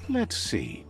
Let's see.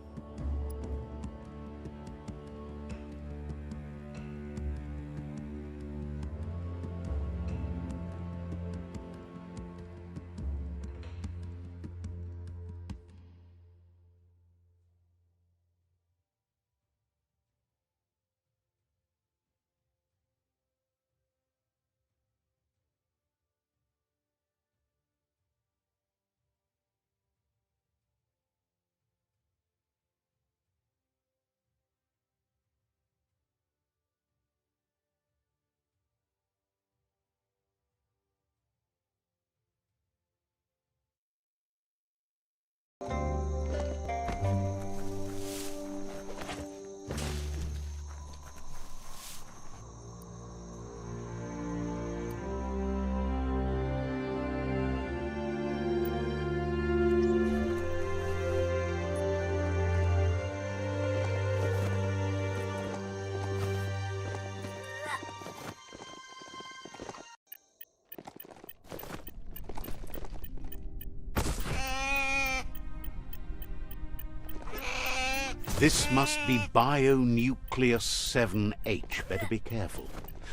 This must be Bionucleus 7H. Better be careful.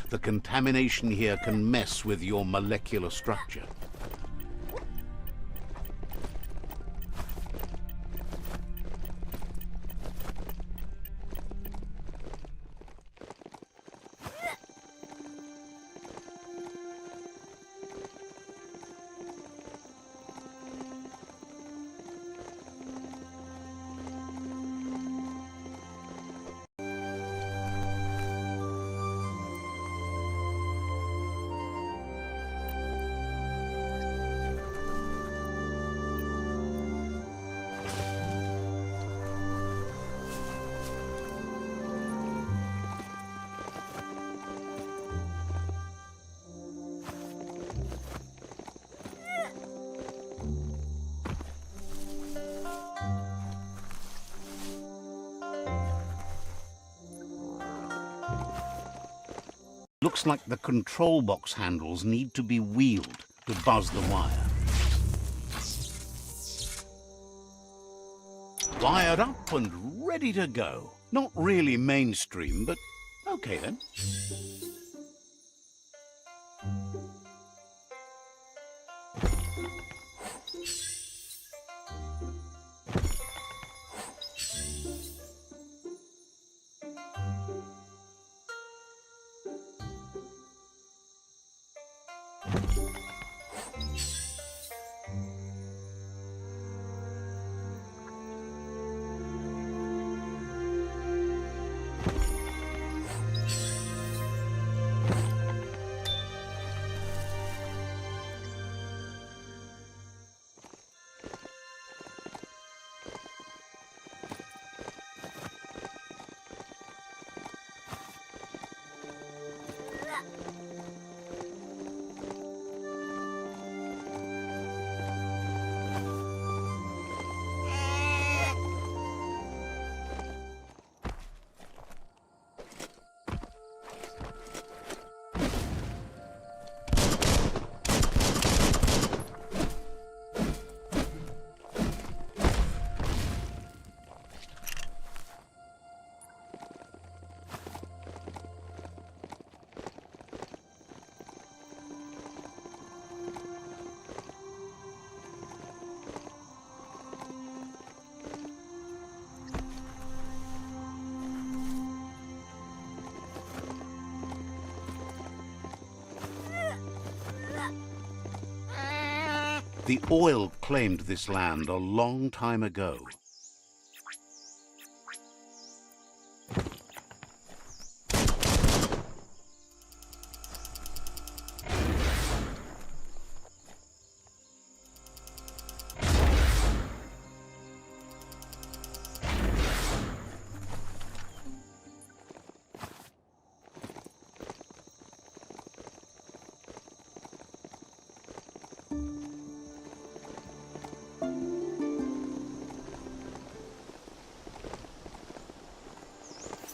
The contamination here can mess with your molecular structure. Looks like the control box handles need to be wheeled to buzz the wire. Wired up and ready to go. Not really mainstream, but okay then. The oil claimed this land a long time ago.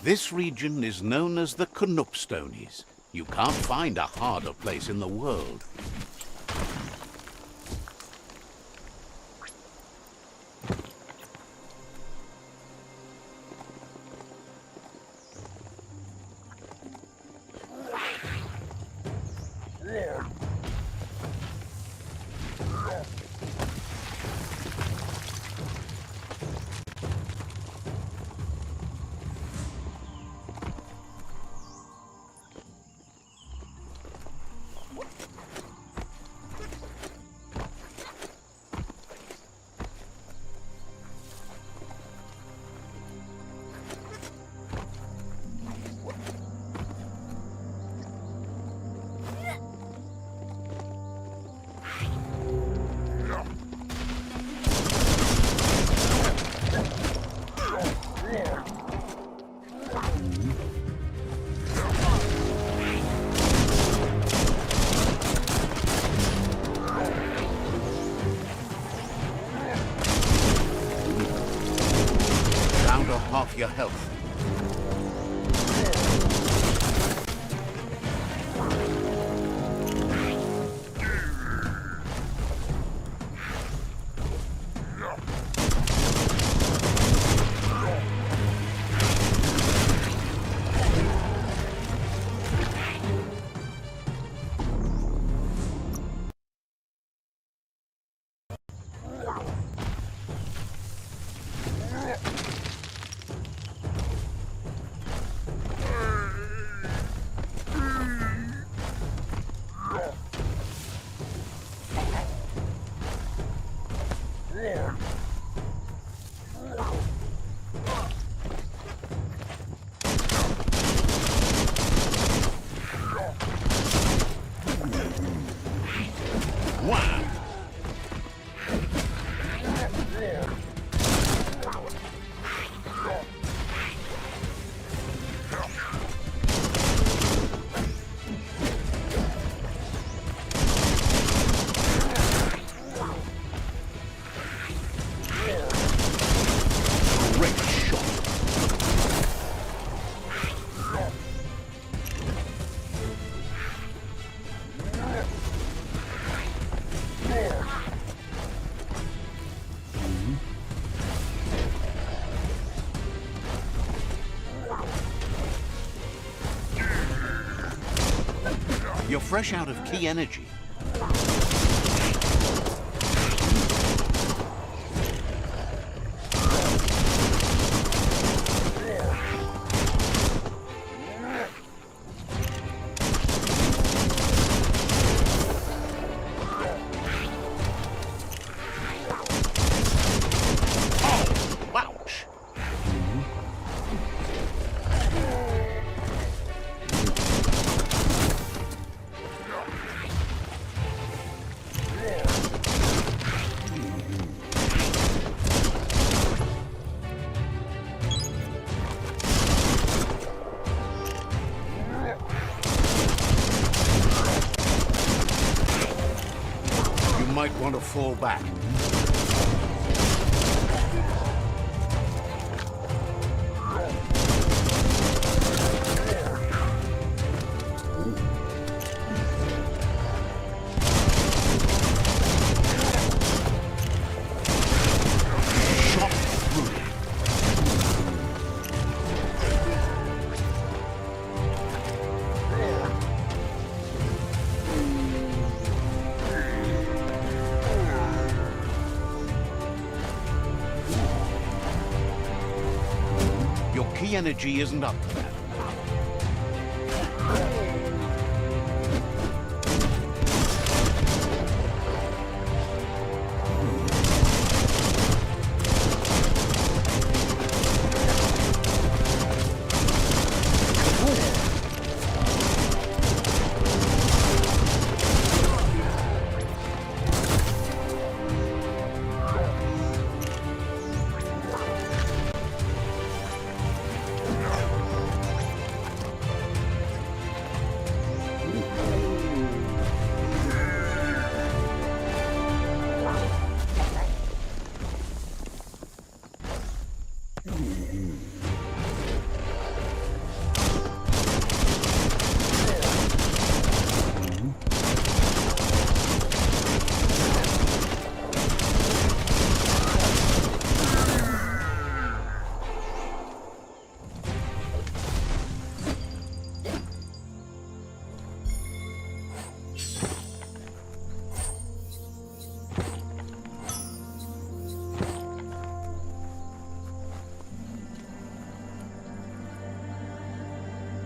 This region is known as the Canupstonies. You can't find a harder place in the world. half your health. You're fresh out of key energy. Might want to fall back. Key energy isn't up to that.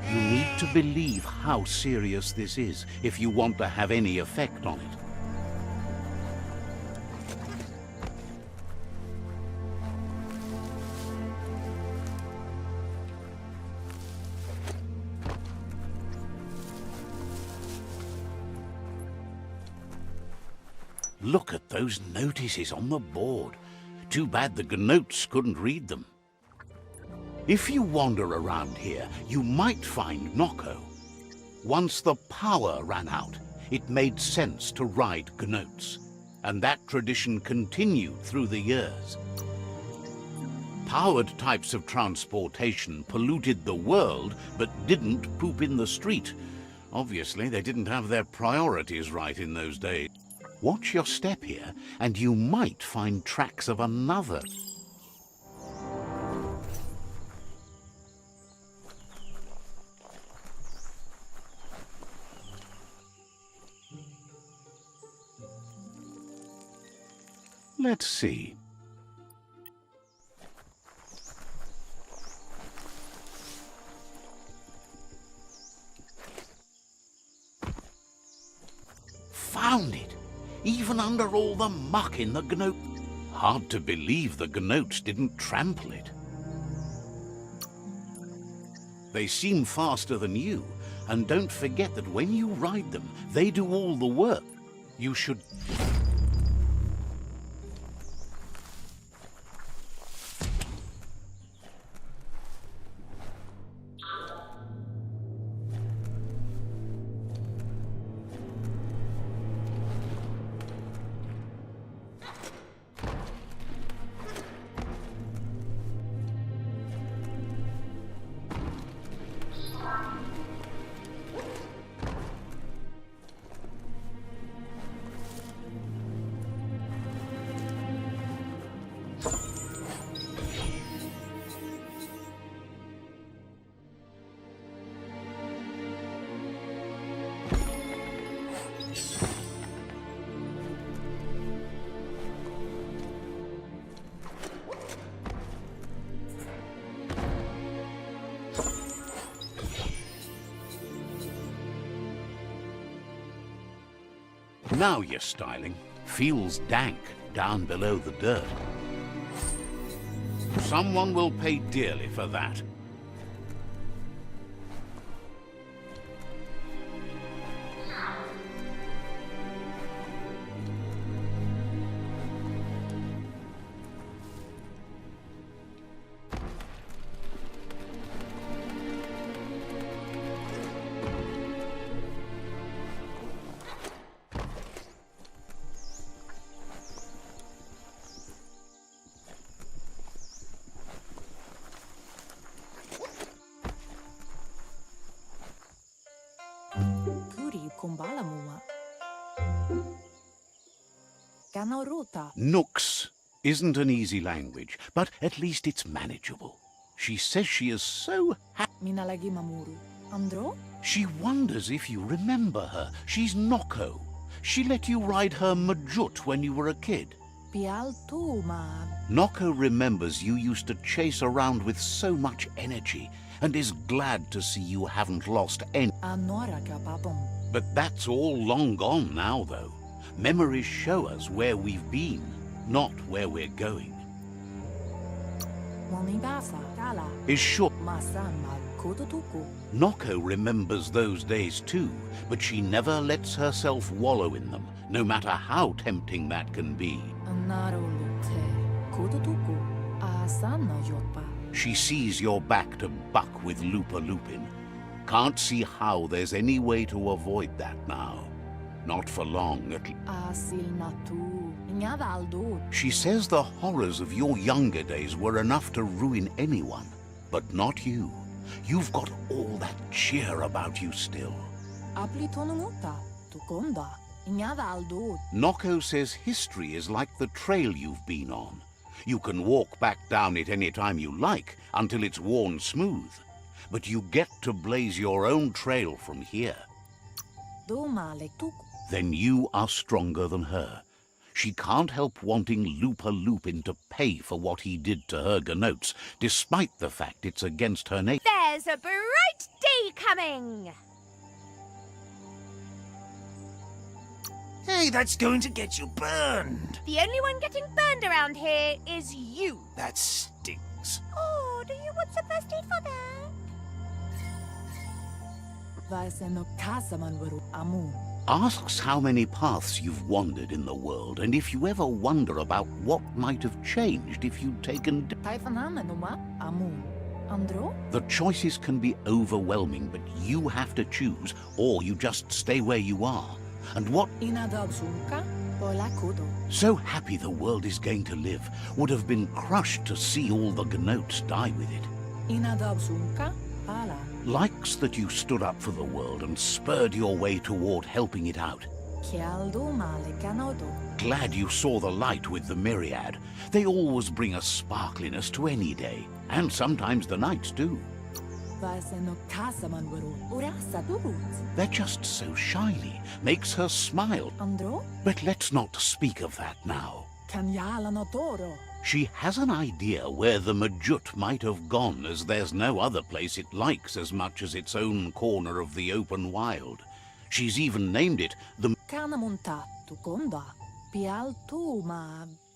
You need to believe how serious this is if you want to have any effect on it. Look at those notices on the board. Too bad the gnotes couldn't read them. If you wander around here, you might find NOKO. Once the power ran out, it made sense to ride gnotes, and that tradition continued through the years. Powered types of transportation polluted the world, but didn't poop in the street. Obviously, they didn't have their priorities right in those days. Watch your step here, and you might find tracks of another. Let's see. Found it! Even under all the muck in the gnote. Hard to believe the gnotes didn't trample it. They seem faster than you, and don't forget that when you ride them, they do all the work. You should... Now you're styling. Feels dank down below the dirt. Someone will pay dearly for that. Nooks isn't an easy language, but at least it's manageable. She says she is so happy. She wonders if you remember her. She's NOKO. She let you ride her Majut when you were a kid. NOKO remembers you used to chase around with so much energy and is glad to see you haven't lost any. But that's all long gone now, though. Memories show us where we've been, not where we're going. Is sure. NOKO remembers those days too, but she never lets herself wallow in them, no matter how tempting that can be. She sees you're back to buck with Lupa-Lupin. Can't see how there's any way to avoid that now. Not for long, at least. She says the horrors of your younger days were enough to ruin anyone, but not you. You've got all that cheer about you still. NOKO says history is like the trail you've been on. You can walk back down it any time you like, until it's worn smooth. But you get to blaze your own trail from here. Then you are stronger than her. She can't help wanting Lupa-Lupin to pay for what he did to her gnotes, despite the fact it's against her nature. There's a bright day coming! Hey, that's going to get you burned. The only one getting burned around here is you. That stinks. Oh, do you want some first aid for that? Asks how many paths you've wandered in the world, and if you ever wonder about what might have changed if you'd taken... The choices can be overwhelming, but you have to choose, or you just stay where you are. And what... So happy the world is going to live, would have been crushed to see all the gnotes die with it. Likes that you stood up for the world and spurred your way toward helping it out. Glad you saw the light with the myriad. They always bring a sparkliness to any day, and sometimes the nights too. They're just so shiny, makes her smile. But let's not speak of that now. She has an idea where the Majut might have gone, as there's no other place it likes as much as its own corner of the open wild. She's even named it the...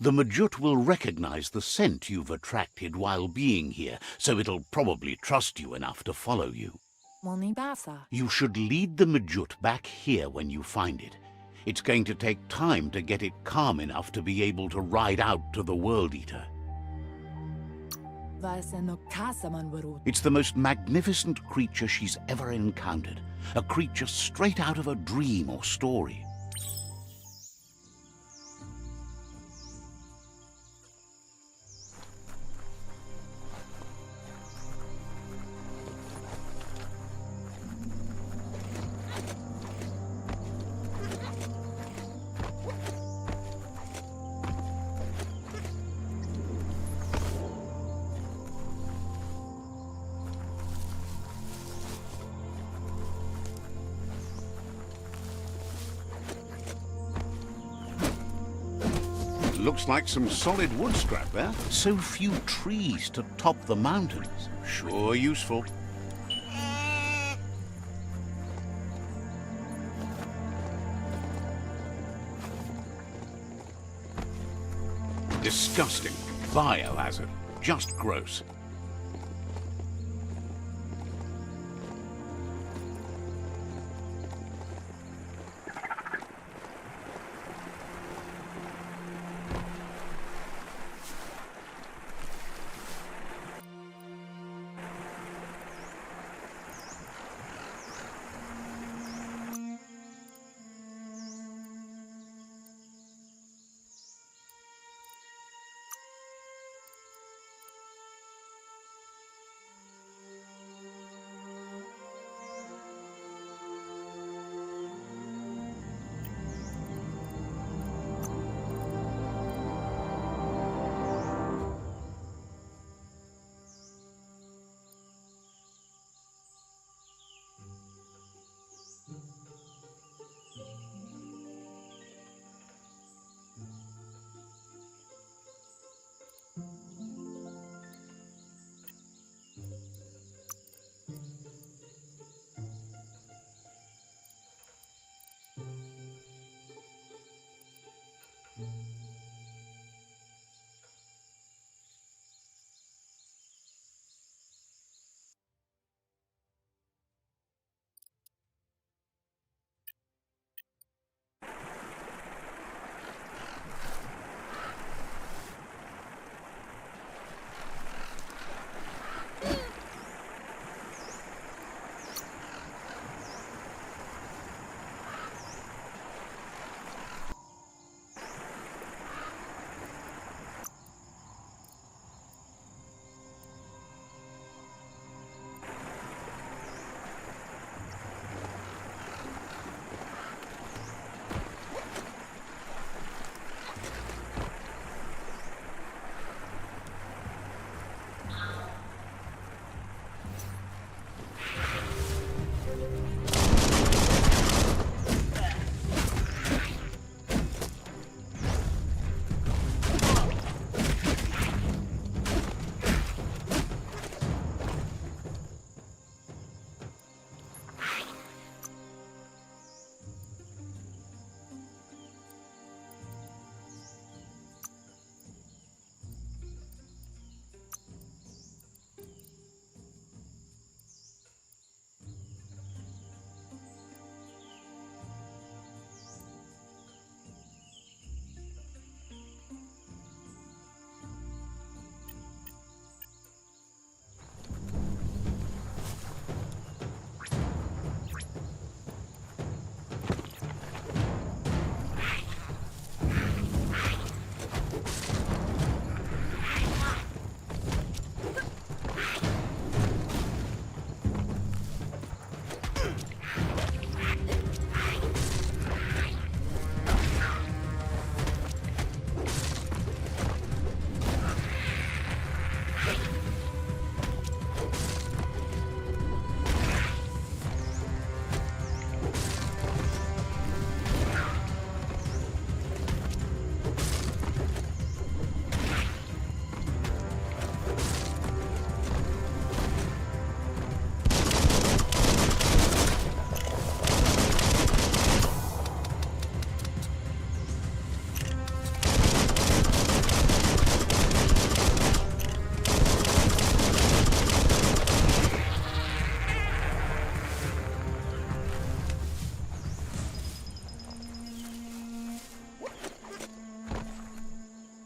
The Majut will recognize the scent you've attracted while being here, so it'll probably trust you enough to follow you. You should lead the Majut back here when you find it. It's going to take time to get it calm enough to be able to ride out to the World Eater. It's the most magnificent creature she's ever encountered. A creature straight out of a dream or story. Looks like some solid wood scrap there. So few trees to top the mountains. Sure useful. Disgusting. Biohazard. Just gross.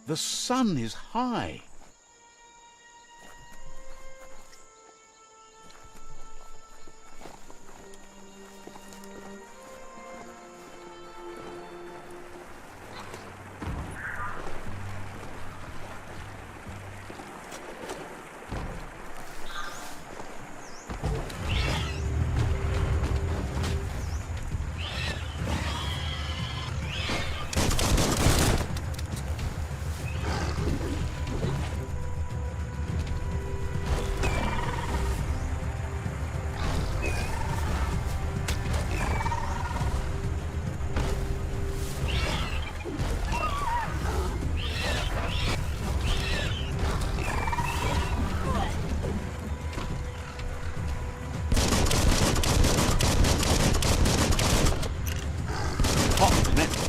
The sun is high. Hot metal.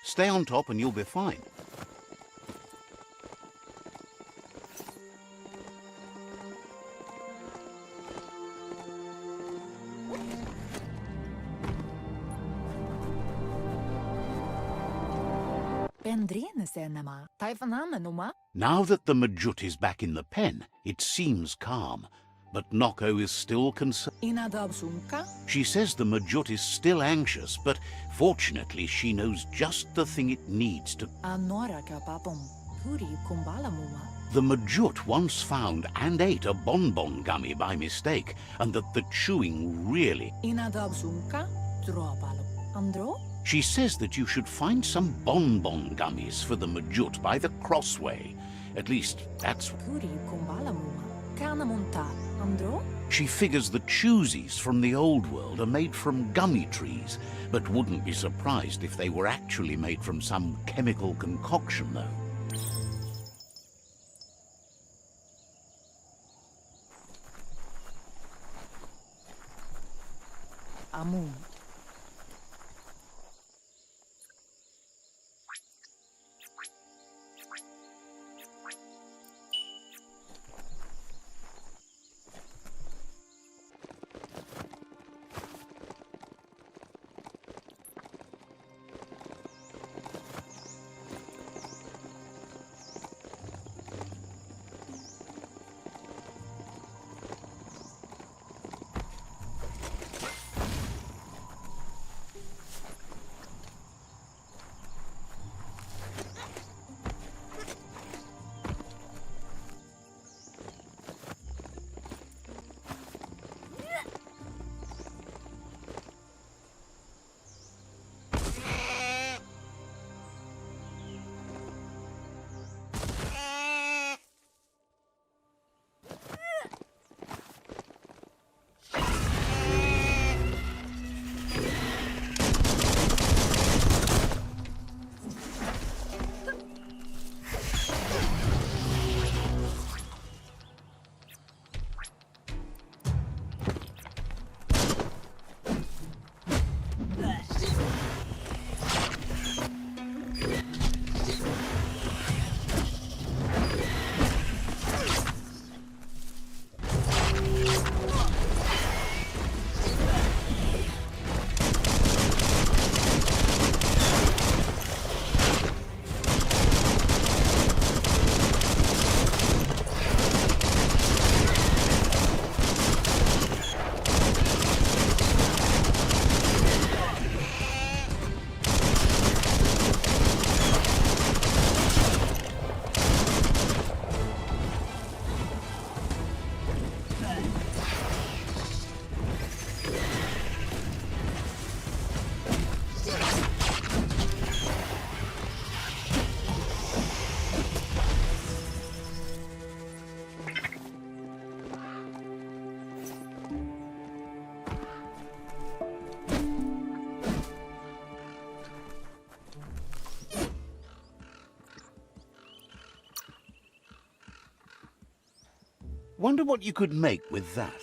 Stay on top and you'll be fine. Now that the Majut is back in the pen, it seems calm, but NOKO is still concerned. She says the Majut is still anxious, but fortunately she knows just the thing it needs to. The Majut once found and ate a bonbon gummy by mistake, and that the chewing really... She says that you should find some bonbon gummies for the Majut by the crossway. At least, that's... She figures the choosies from the old world are made from gummy trees, but wouldn't be surprised if they were actually made from some chemical concoction, though. Wonder what you could make with that.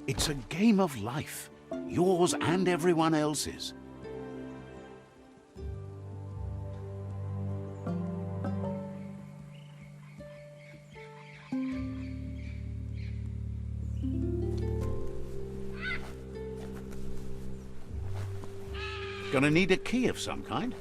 It's a game of life, yours and everyone else's. Gonna need a key of some kind.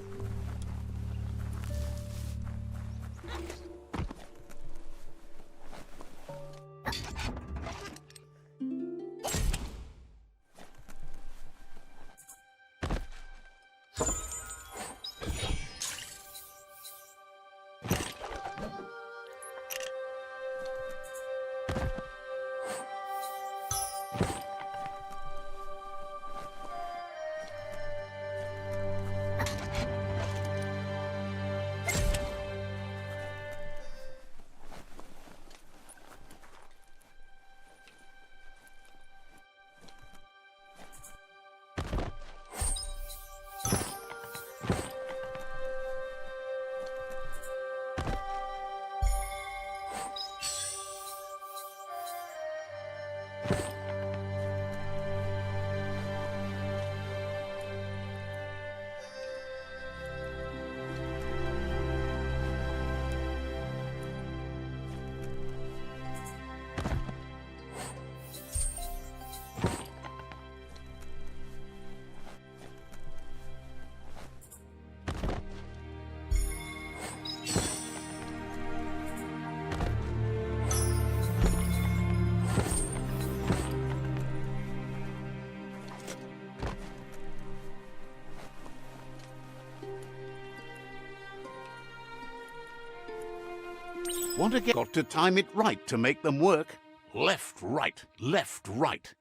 Want to get... Got to time it right to make them work. Left, right, left, right.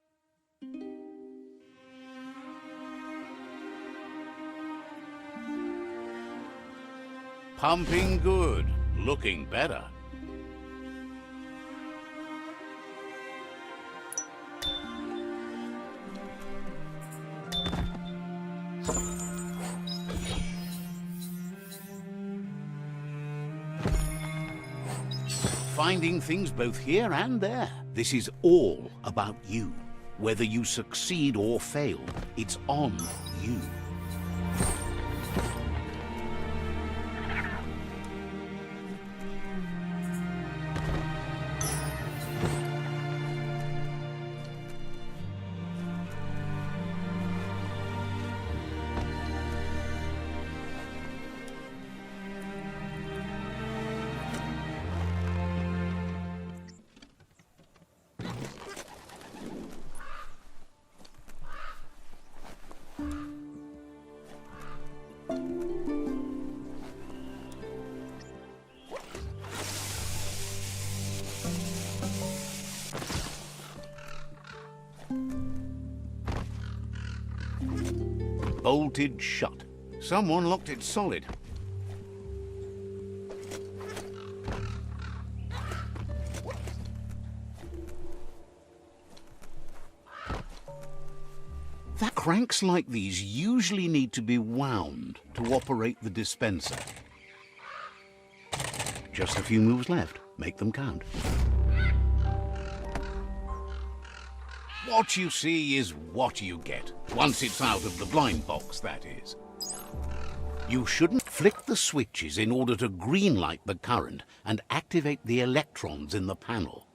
Pumping good. Looking better. Finding things both here and there. This is all about you. Whether you succeed or fail, it's on you. Bolted shut. Someone locked it solid. Cranks like these usually need to be wound to operate the dispenser. Just a few moves left. Make them count. What you see is what you get. Once it's out of the blind box, that is. You shouldn't flick the switches in order to greenlight the current and activate the electrons in the panel.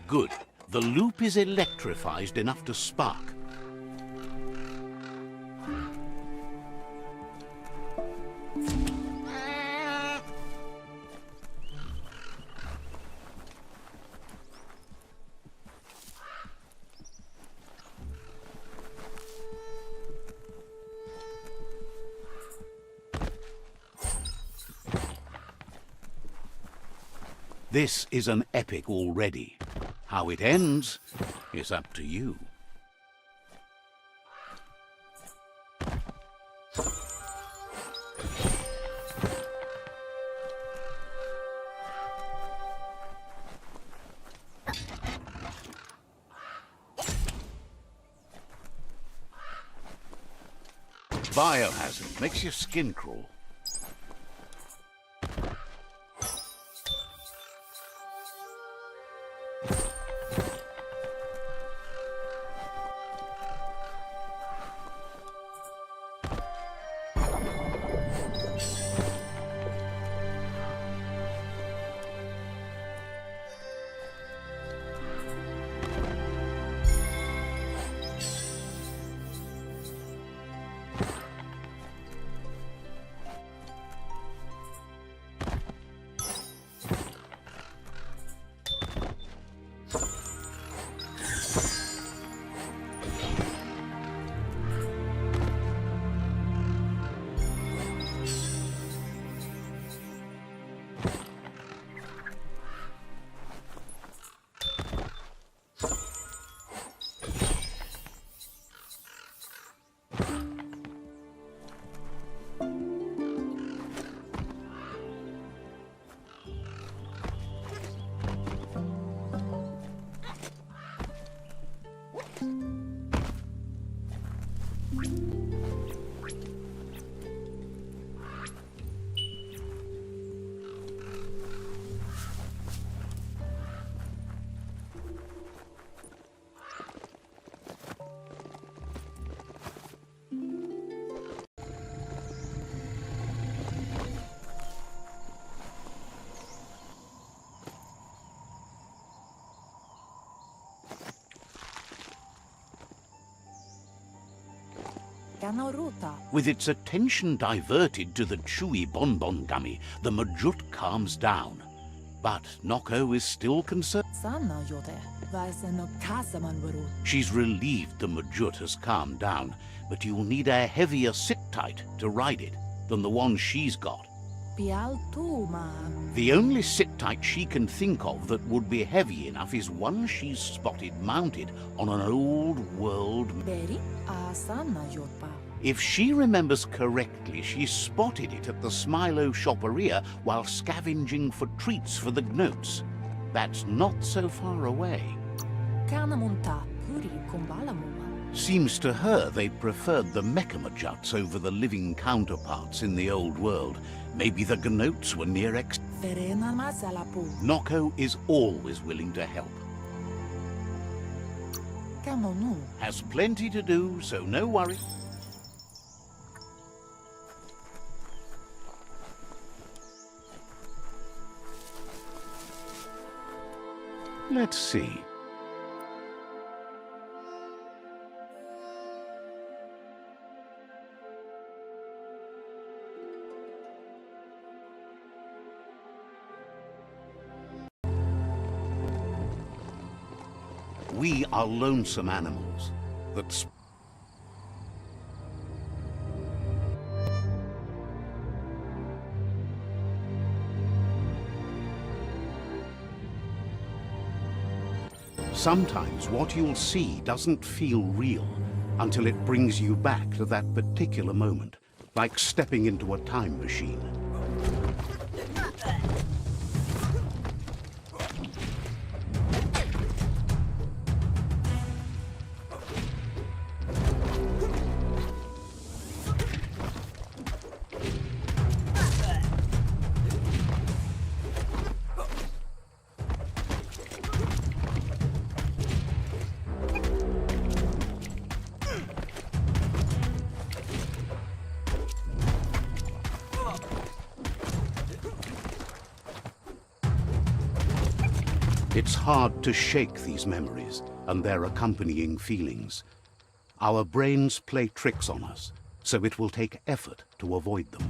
Good. The loop is electrified enough to spark. This is an epic already. How it ends is up to you. Biohazard makes your skin crawl. With its attention diverted to the chewy bonbon gummy, the Majut calms down. But NOKO is still concerned. She's relieved the Majut has calmed down, but you'll need a heavier sit-tight to ride it than the one she's got. The only sit-tight she can think of that would be heavy enough is one she's spotted mounted on an old world. If she remembers correctly, she spotted it at the Smilo Shopperia while scavenging for treats for the Gnotes. That's not so far away. Seems to her they preferred the Mechamajuts over the living counterparts in the old world. Maybe the Gnotes were near NOKO is always willing to help. Has plenty to do, so no worry. Let's see. We are lonesome animals that sometimes what you'll see doesn't feel real until it brings you back to that particular moment, like stepping into a time machine. It's hard to shake these memories and their accompanying feelings. Our brains play tricks on us, so it will take effort to avoid them.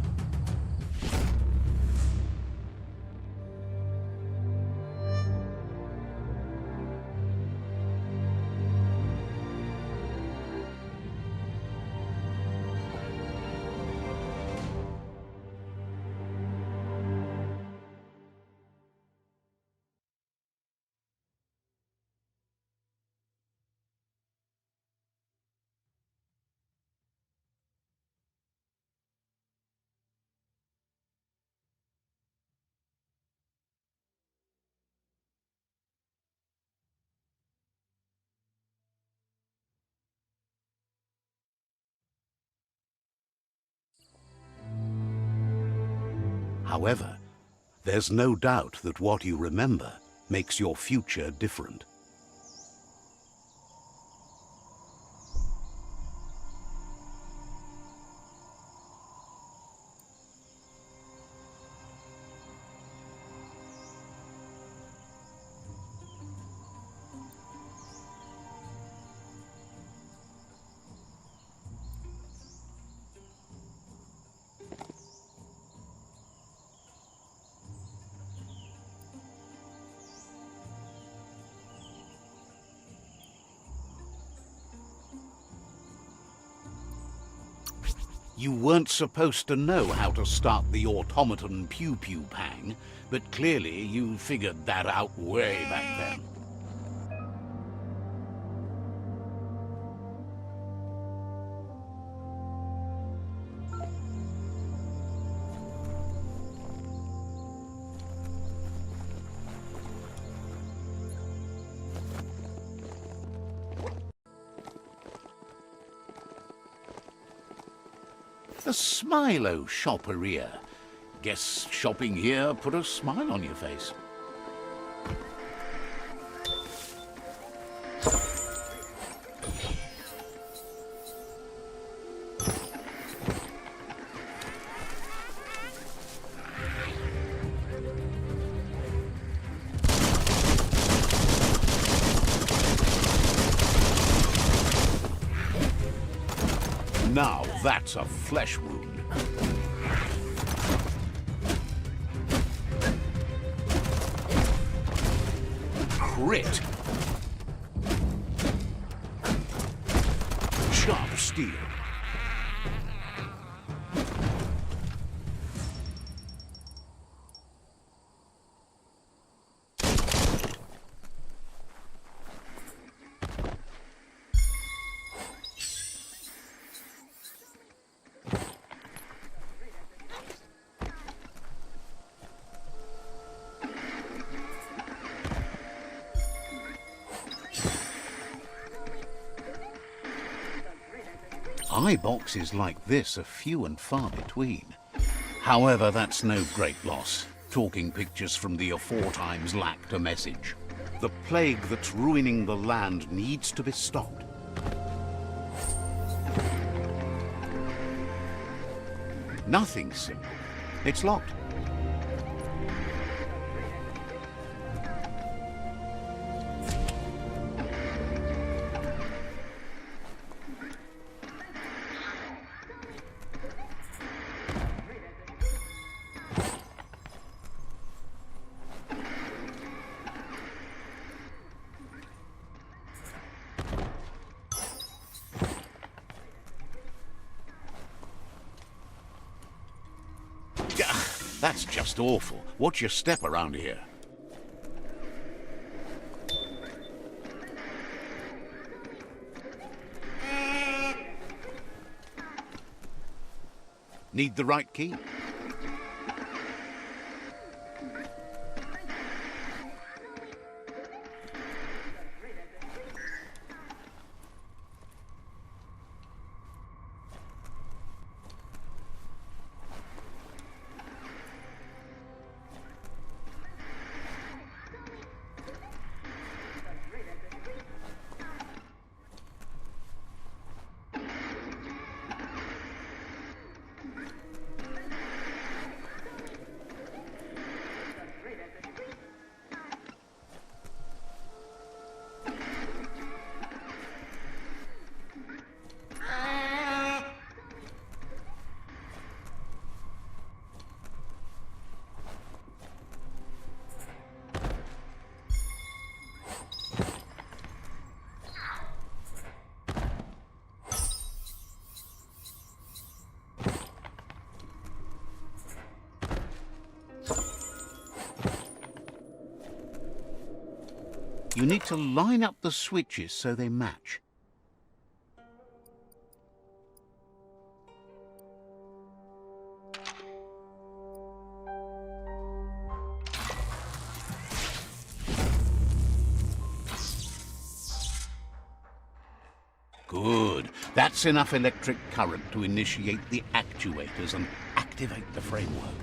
However, there's no doubt that what you remember makes your future different. You weren't supposed to know how to start the automaton pew-pew pang, but clearly you figured that out way back then. The Smilo Shopperia. Guess shopping here put a smile on your face. Now that's a flesh wound. Crit. Sharp steel. Eye boxes like this are few and far between. However, that's no great loss. Talking pictures from the aforetimes lacked a message. The plague that's ruining the land needs to be stopped. Nothing's simple. It's locked. That's just awful. Watch your step around here. Need the right key? You need to line up the switches so they match. Good. That's enough electric current to initiate the actuators and activate the framework.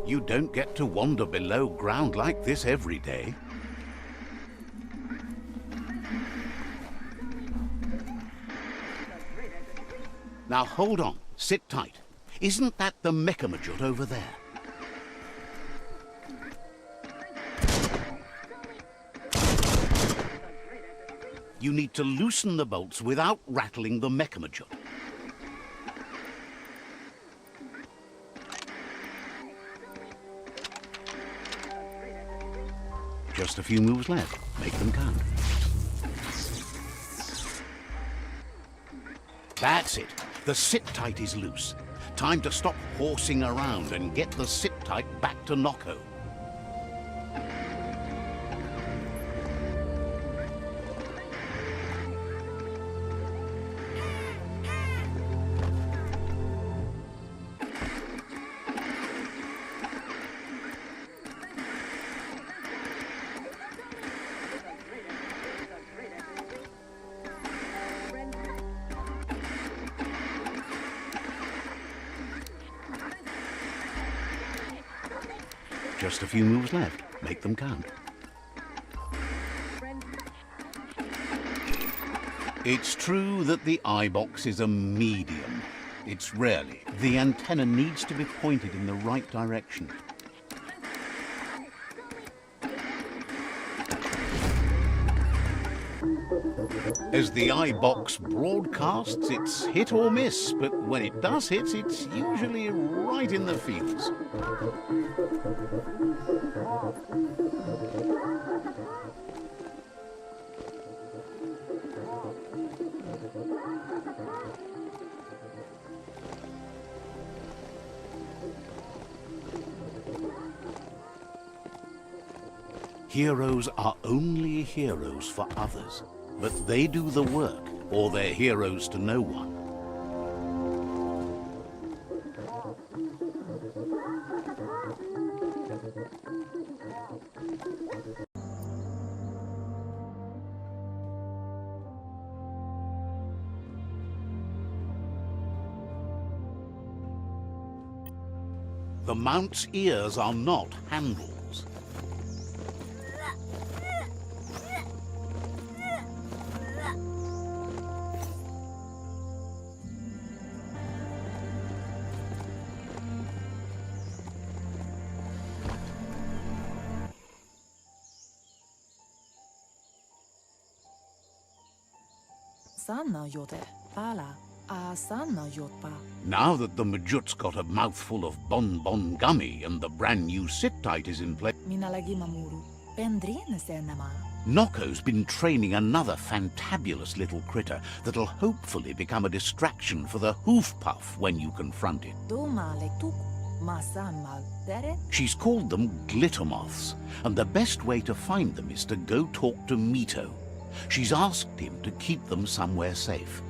You don't get to wander below ground like this every day. Now hold on, sit tight. Isn't that the Mechamajut over there? You need to loosen the bolts without rattling the Mechamajut. Just a few moves left. Make them count. That's it. The sit-tight is loose. Time to stop horsing around and get the sit-tight back to NOKO. Just a few moves left. Make them count. It's true that the eye box is a medium. It's rarely. The antenna needs to be pointed in the right direction. As the eye box broadcasts, it's hit or miss, but when it does hit, it's usually right in the fields. Heroes are only heroes for others, but they do the work, or they're heroes to no one. The mount's ears are not handles. Now that the Majut's got a mouthful of Bon Bon Gummy and the brand new sit-tight is in place, NOKO's been training another fantabulous little critter that'll hopefully become a distraction for the hoof puff when you confront it. She's called them glitter moths, and the best way to find them is to go talk to Mito. She's asked him to keep them somewhere safe.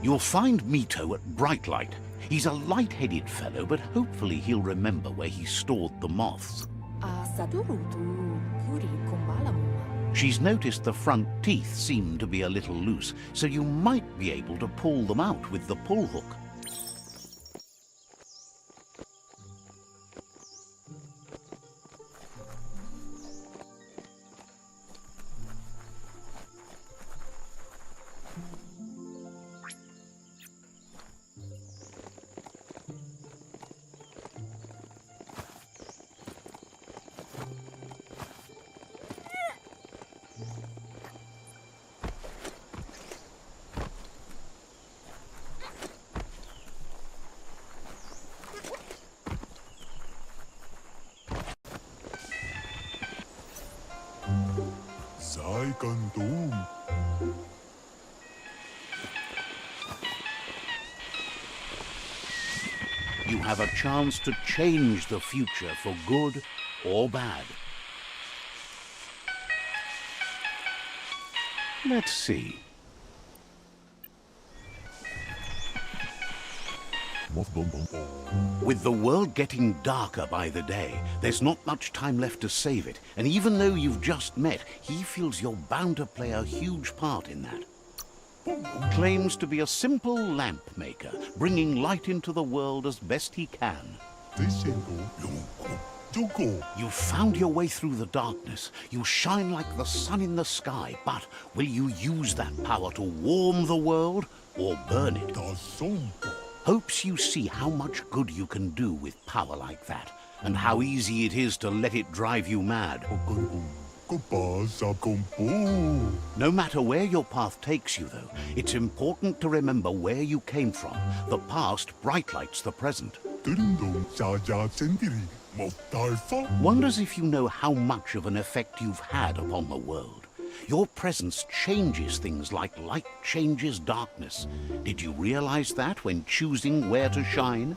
You'll find Mito at Bright Light. He's a light-headed fellow, but hopefully he'll remember where he stored the moths. She's noticed the front teeth seem to be a little loose, so you might be able to pull them out with the pull hook. You have a chance to change the future for good or bad. Let's see. With the world getting darker by the day, there's not much time left to save it. And even though you've just met, he feels you're bound to play a huge part in that. Claims to be a simple lamp maker, bringing light into the world as best he can. You found your way through the darkness. You shine like the sun in the sky, but will you use that power to warm the world or burn it? Hopes you see how much good you can do with power like that, and how easy it is to let it drive you mad. No matter where your path takes you, though, it's important to remember where you came from. The past bright lights the present. Wonders if you know how much of an effect you've had upon the world. Your presence changes things like light changes darkness. Did you realize that when choosing where to shine?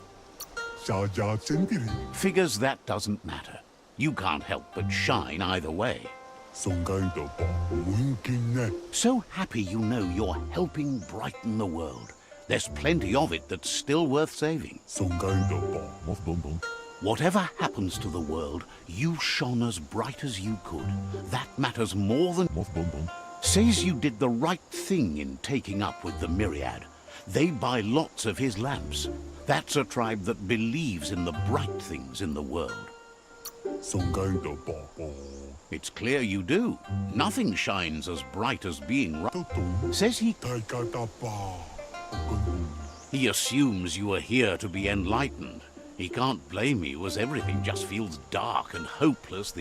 Figures that doesn't matter. You can't help but shine either way. So happy you know you're helping brighten the world. There's plenty of it that's still worth saving. Whatever happens to the world, you shone as bright as you could. That matters more than... Says you did the right thing in taking up with the Myriad. They buy lots of his lamps. That's a tribe that believes in the bright things in the world. It's clear you do. Nothing shines as bright as being right. Says he assumes you are here to be enlightened. He can't blame you, as everything just feels dark and hopeless.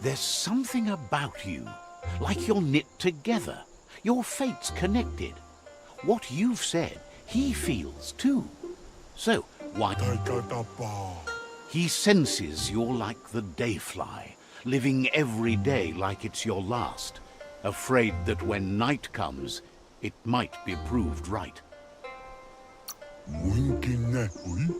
There's something about you, like you're knit together. Your fate's connected. What you've said, he feels too. So, why... He senses you're like the dayfly, living every day like it's your last, afraid that when night comes, it might be proved right.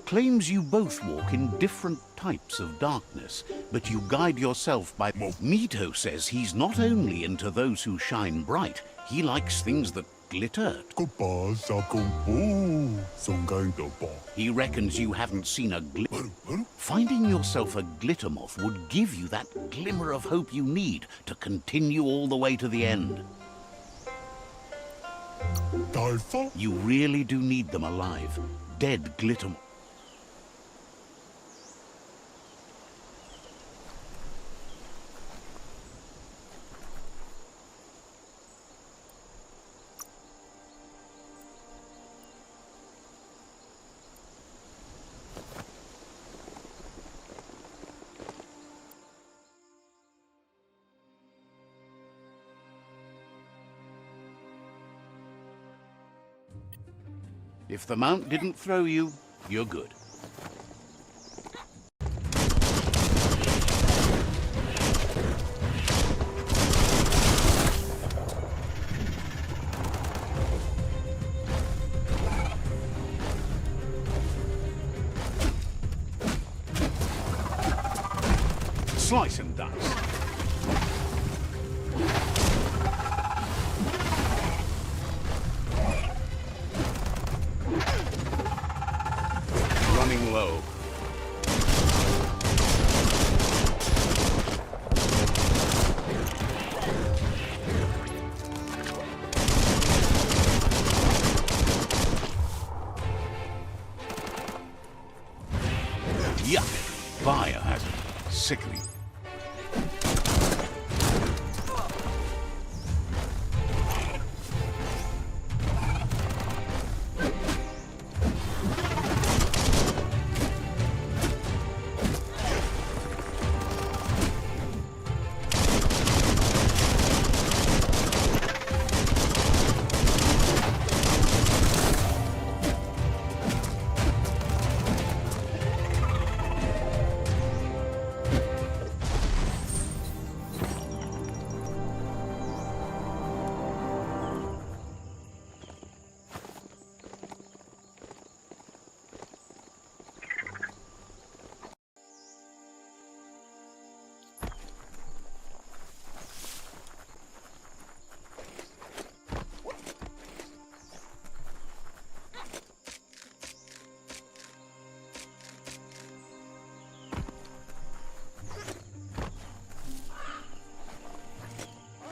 Claims you both walk in different types of darkness, but you guide yourself by... Mito says he's not only into those who shine bright, he likes things that glitter. He reckons you haven't seen a Finding yourself a glitter moth would give you that glimmer of hope you need to continue all the way to the end. You really do need them alive. Dead glitter... If the mount didn't throw you, you're good. Slice and dice. Running low. Yuck! Biohazard. Sickening.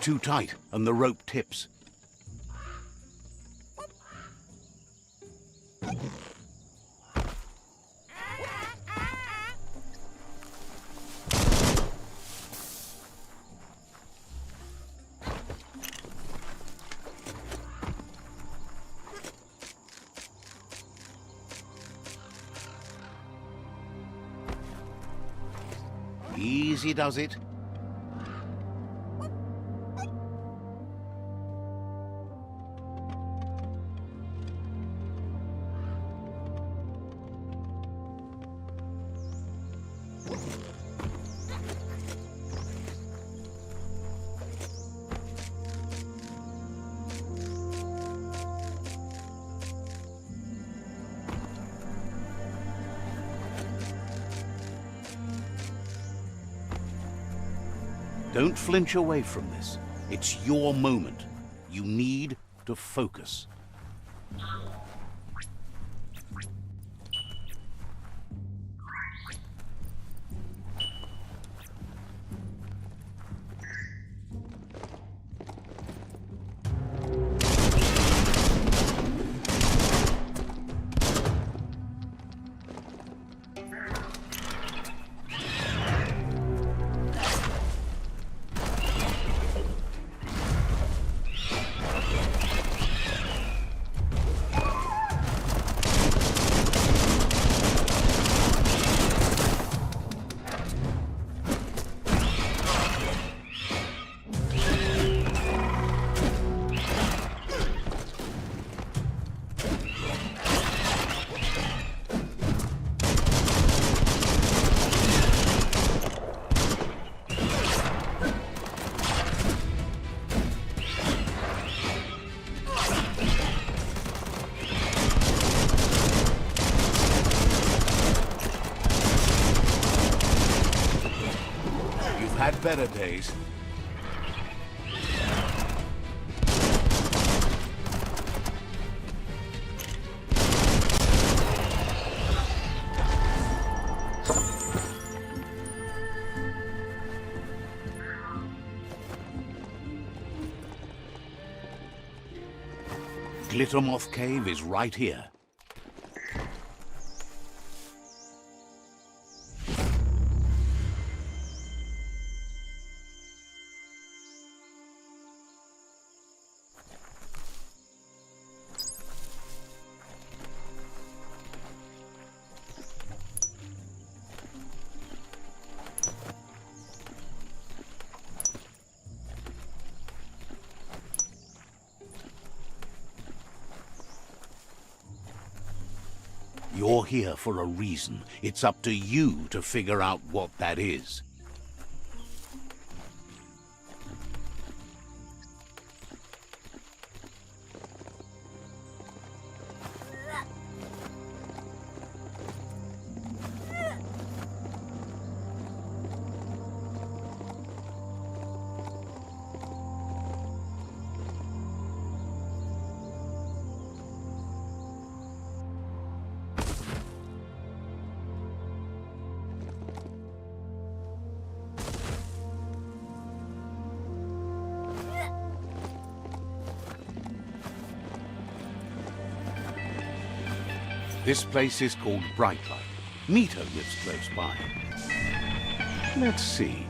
Too tight, and the rope tips. Easy does it. Don't flinch away from this. It's your moment. You need to focus. Had better days. Glittermoth Cave is right here. You're here for a reason. It's up to you to figure out what that is. This place is called Brightlight. Nito lives close by. Let's see.